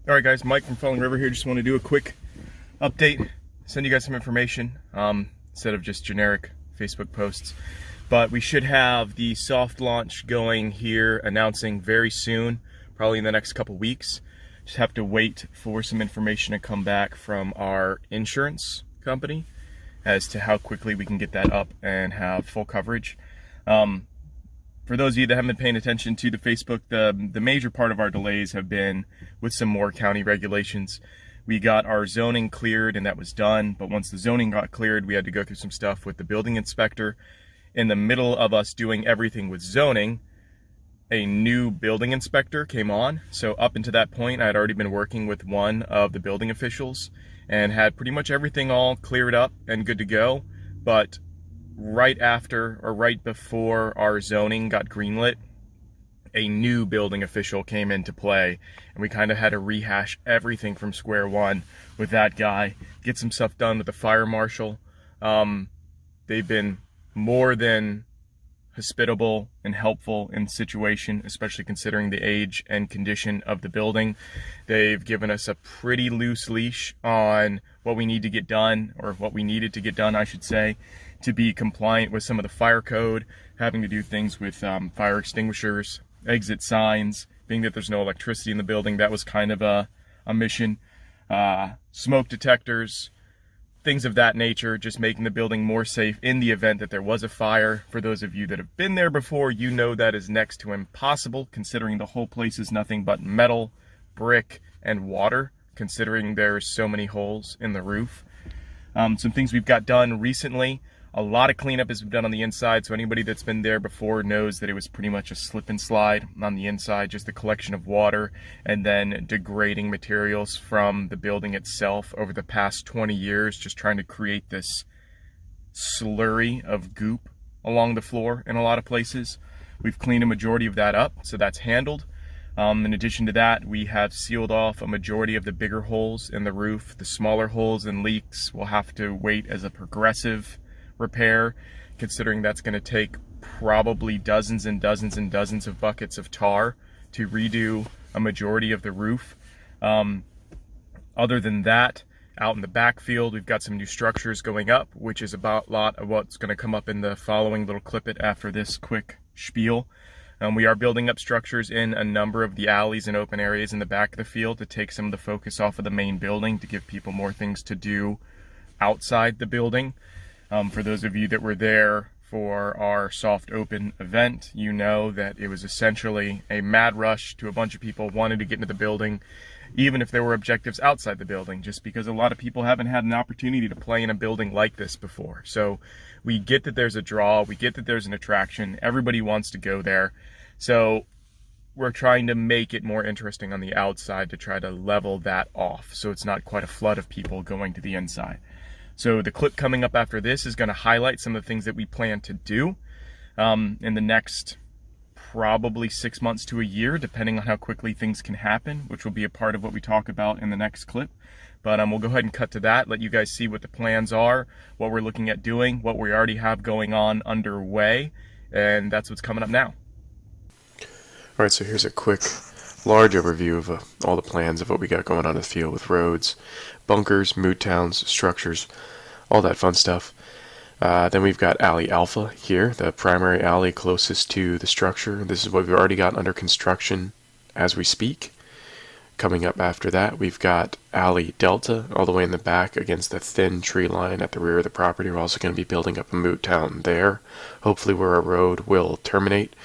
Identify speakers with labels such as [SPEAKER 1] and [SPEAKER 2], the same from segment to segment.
[SPEAKER 1] All right, guys, Mike from Falling River here. Just want to do a quick update, send you guys some information instead of just generic Facebook posts. But we should have the soft launch going here, announcing very soon, probably in the next couple weeks. Just have to wait for some information to come back from our insurance company as to how quickly we can get that up and have full coverage. For those of you that haven't been paying attention to the Facebook, the major part of our delays have been with some more county regulations. We got our zoning cleared and that was done, but once the zoning got cleared, we had to go through some stuff with the building inspector. In the middle of us doing everything with zoning, a new building inspector came on. So up until that point, I had already been working with one of the building officials and had pretty much everything all cleared up and good to go. But right after or right before our zoning got greenlit, a new building official came into play, and we kind of had to rehash everything from square one with that guy, get some stuff done with the fire marshal. They've been more than hospitable and helpful in the situation, especially considering the age and condition of the building. They've given us a pretty loose leash on what we need to get done, or what we needed to get done, I should say, to be compliant with some of the fire code, having to do things with fire extinguishers, exit signs, being that there's no electricity in the building. That was kind of a mission. Smoke detectors, things of that nature, just making the building more safe in the event that there was a fire. For those of you that have been there before, you know that is next to impossible, considering the whole place is nothing but metal, brick, and water, considering there's so many holes in the roof. Some things we've got done recently. A lot of cleanup has been done on the inside, so anybody that's been there before knows that it was pretty much a slip and slide on the inside, just a collection of water and then degrading materials from the building itself over the past 20 years, just trying to create this slurry of goop along the floor in a lot of places. We've cleaned a majority of that up, so that's handled. In addition to that, we have sealed off a majority of the bigger holes in the roof. The smaller holes and leaks will have to wait as a progressive repair, considering that's going to take probably dozens and dozens and dozens of buckets of tar to redo a majority of the roof. Other than that, out in the backfield, we've got some new structures going up, which is about a lot of what's going to come up in the following little clip after this quick spiel. We are building up structures in a number of the alleys and open areas in the back of the field to take some of the focus off of the main building, to give people more things to do outside the building. For those of you that were there for our soft open event, you know that it was essentially a mad rush to a bunch of people wanting to get into the building, even if there were objectives outside the building, just because a lot of people haven't had an opportunity to play in a building like this before. So we get that there's a draw, we get that there's an attraction, everybody wants to go there. So we're trying to make it more interesting on the outside to try to level that off, so it's not quite a flood of people going to the inside. So the clip coming up after this is going to highlight some of the things that we plan to do in the next probably 6 months to a year, depending on how quickly things can happen, which will be a part of what we talk about in the next clip. But we'll go ahead and cut to that, let you guys see what the plans are, what we're looking at doing, what we already have going on underway, and that's what's coming up now.
[SPEAKER 2] All right, so here's a quick, large overview of all the plans of what we got going on in the field with roads, bunkers, moot towns, structures, all that fun stuff. Then we've got Alley Alpha here, the primary alley closest to the structure. This is what we've already got under construction as we speak. Coming up after that, we've got Alley Delta all the way in the back against the thin tree line at the rear of the property. We're also going to be building up a moot town there, hopefully where our road will terminate.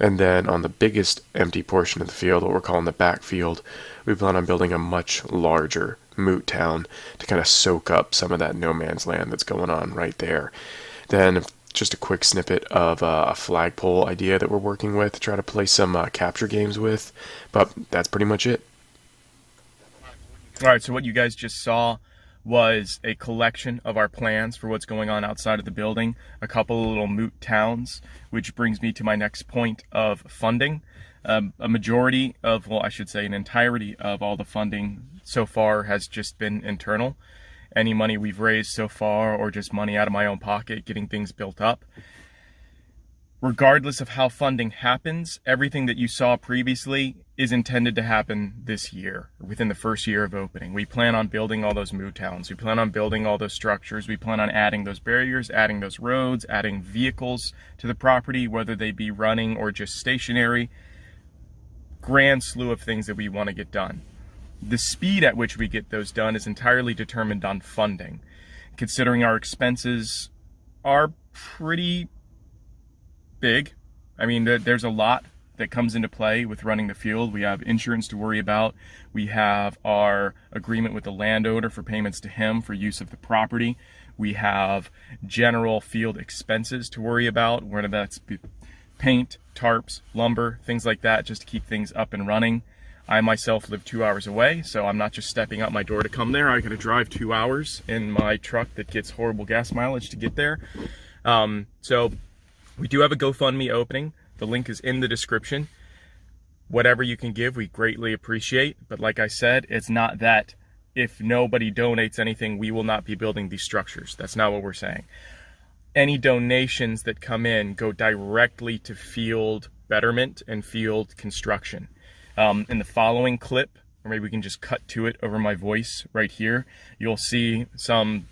[SPEAKER 2] And then on the biggest empty portion of the field, what we're calling the backfield, we plan on building a much larger moot town to kind of soak up some of that no man's land that's going on right there. Then just a quick snippet of a flagpole idea that we're working with to try to play some capture games with, but that's pretty much it.
[SPEAKER 1] All right, so what you guys just saw was a collection of our plans for what's going on outside of the building, a couple of little moot towns, which brings me to my next point of funding. A majority of, well, I should say an entirety of all the funding so far has just been internal. Any money we've raised so far, or just money out of my own pocket, getting things built up, regardless of how funding happens, everything that you saw previously is intended to happen this year, within the first year of opening. We plan on building all those moo towns. We plan on building all those structures. We plan on adding those barriers, adding those roads, adding vehicles to the property, whether they be running or just stationary. Grand slew of things that we want to get done. The speed at which we get those done is entirely determined on funding. Considering our expenses are pretty big. I mean, there's a lot that comes into play with running the field. We have insurance to worry about. We have our agreement with the landowner for payments to him for use of the property. We have general field expenses to worry about, whether that's paint, tarps, lumber, things like that, just to keep things up and running. I myself live 2 hours away, so I'm not just stepping out my door to come there. I gotta drive 2 hours in my truck that gets horrible gas mileage to get there. So we do have a GoFundMe opening. The link is in the description. Whatever you can give, we greatly appreciate. But like I said, it's not that if nobody donates anything, we will not be building these structures. That's not what we're saying. Any donations that come in go directly to field betterment and field construction. In the following clip, or maybe we can just cut to it over my voice right here, you'll see some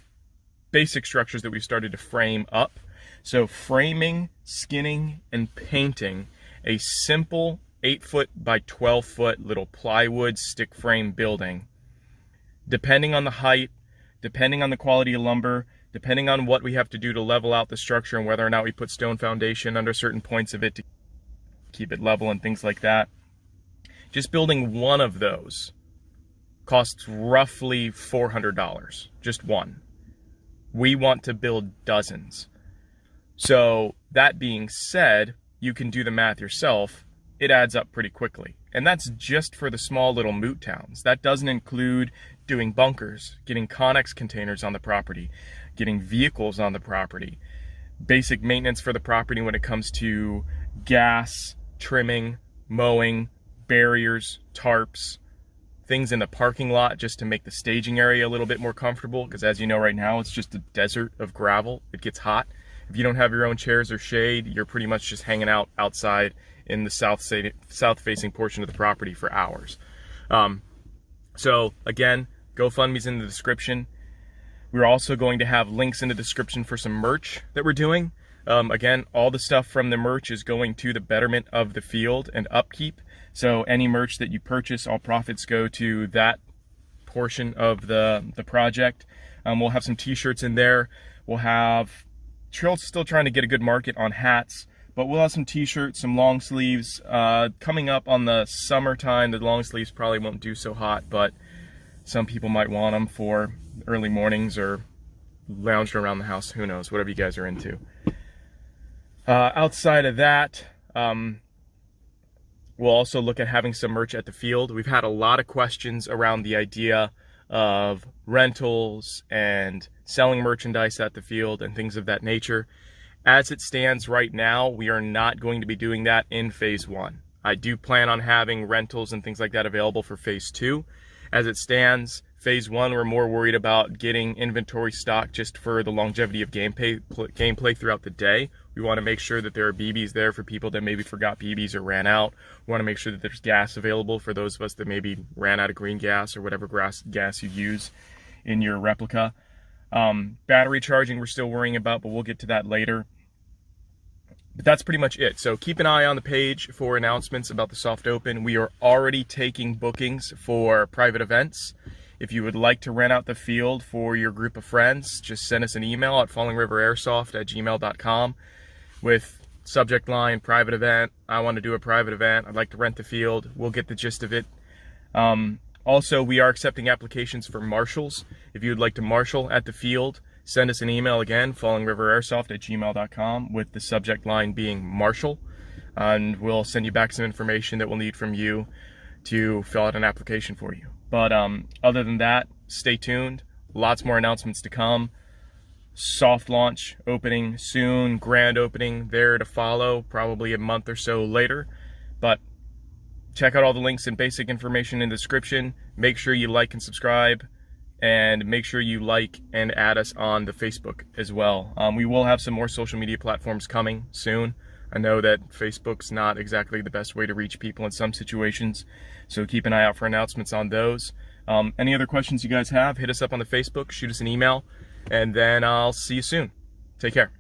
[SPEAKER 1] basic structures that we've started to frame up. So framing, skinning, and painting a simple 8-foot by 12-foot little plywood stick frame building. Depending on the height, depending on the quality of lumber, depending on what we have to do to level out the structure and whether or not we put stone foundation under certain points of it to keep it level and things like that. Just building one of those costs roughly $400, just one. We want to build dozens. So that being said, you can do the math yourself. It adds up pretty quickly. And that's just for the small little moot towns. That doesn't include doing bunkers, getting Connex containers on the property, getting vehicles on the property, basic maintenance for the property when it comes to gas, trimming, mowing, barriers, tarps, things in the parking lot just to make the staging area a little bit more comfortable, because as you know right now, it's just a desert of gravel. It gets hot. If you don't have your own chairs or shade, you're pretty much just hanging out outside in the south-facing portion of the property for hours. So again, GoFundMe's in the description. We're also going to have links in the description for some merch that we're doing. Again, all the stuff from the merch is going to the betterment of the field and upkeep. So any merch that you purchase, all profits go to that portion of the project. We'll have some t-shirts in there. We'll have, still trying to get a good market on hats, but we'll have some t-shirts, some long sleeves. Coming up on the summertime, the long sleeves probably won't do so hot, but some people might want them for early mornings or lounging around the house. Who knows, whatever you guys are into. Outside of that, we'll also look at having some merch at the field. We've had a lot of questions around the idea of rentals and selling merchandise at the field and things of that nature. As it stands right now, we are not going to be doing that in phase 1. I do plan on having rentals and things like that available for phase 2. As it stands, phase 1, we're more worried about getting inventory stock just for the longevity of gameplay throughout the day. We want to make sure that there are BBs there for people that maybe forgot BBs or ran out. We want to make sure that there's gas available for those of us that maybe ran out of green gas or whatever gas you use in your replica. Battery charging we're still worrying about, but we'll get to that later. But that's pretty much it. So keep an eye on the page for announcements about the soft open. We are already taking bookings for private events. If you would like to rent out the field for your group of friends, just send us an email at fallingriverairsoft@gmail.com with subject line private event. I want to do a private event. I'd like to rent the field. We'll get the gist of it. Also, we are accepting applications for marshals. If you would like to marshal at the field, send us an email again, fallingriverairsoft@gmail.com with the subject line being marshal. And we'll send you back some information that we'll need from you to fill out an application for you. But other than that, stay tuned. Lots more announcements to come. Soft launch opening soon, grand opening there to follow, probably a month or so later. But check out all the links and basic information in the description. Make sure you like and subscribe, and make sure you like and add us on the Facebook as well. We will have some more social media platforms coming soon. I know that Facebook's not exactly the best way to reach people in some situations, so keep an eye out for announcements on those. Any other questions you guys have, hit us up on the Facebook, shoot us an email, and then I'll see you soon. Take care.